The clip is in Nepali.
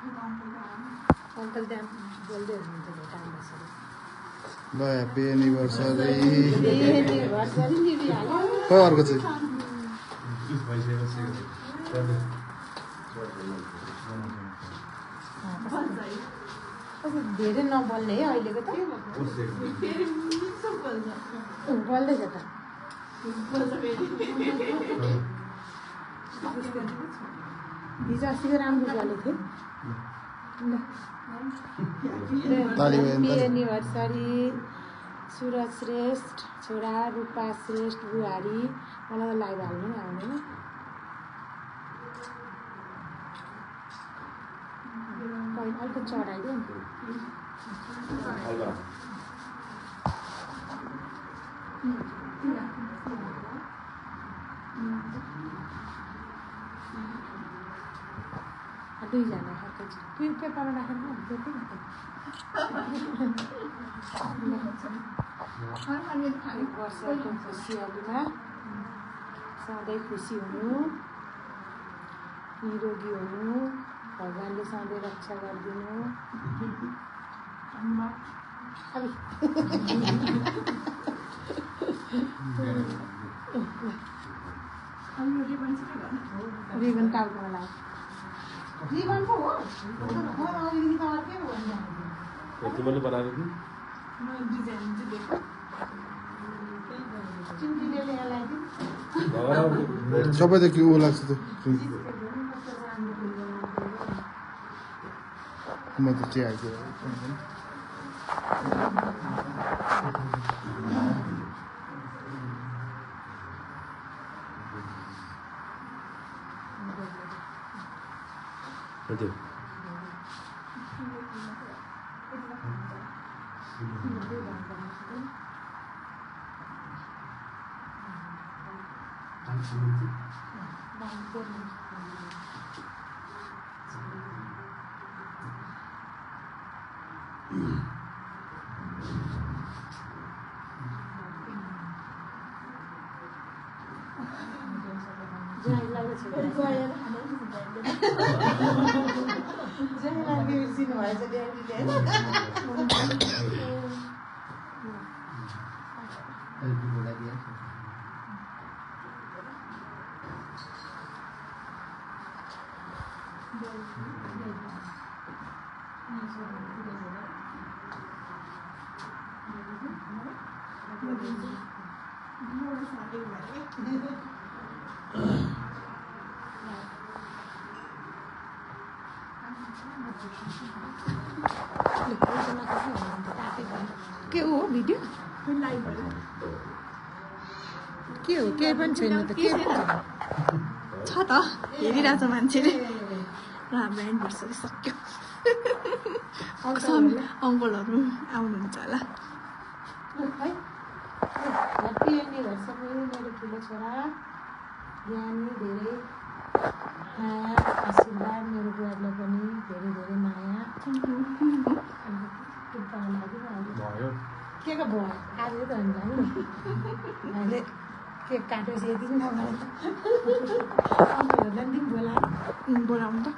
अङ्कल ड्याम बोल्दै हुनुहुन्छ भेटाउनु बसेर ल ह्याप्पी एनिभर्सरी खै अर्को चाहिँ धेरै नबोल्ने है अहिलेको त बोल्दैछ त हिजो अस्तिको राम्रो बोलेको थियो ह्याप्पी एनिभर्सरी सुरज श्रेष्ठ छोरा रूपा श्रेष्ठ बुहारी मलाई त लाइभ हाल्नु आउँदैन अलिक चढाइदियो नि दुईजना पेपरमा राखेर वर्षको खुसीहरूमा सधैँ खुसी हुनु निरोगी हुनु भगवान्ले सधैँ रक्षा गरिदिनु रिबन टाउकोमा लाग्यो रिबन पो हो तिमीले बनाएको कि सबैदेखि ऊ लाग्छ त म त चिया आइदियो के हो भिडियो के हो केही पनि छैन त के छ त हेरिरहेछ मान्छेले र हाम्रो एनिभर्सरी सक्यो अङ्कलहरू आउनुहुन्छ होला ह्याप्पी एनिभर्सरी मेरो ठुलो छोरा ज्ञानी धेरै माया आशीर्वाद मेरो बुहारीलाई पनि धेरै धेरै माया के को भयो आज त हामीले केक काटेपछि यति नै अङ्कलहरूलाई पनि बोलाउनु बोलाउनु त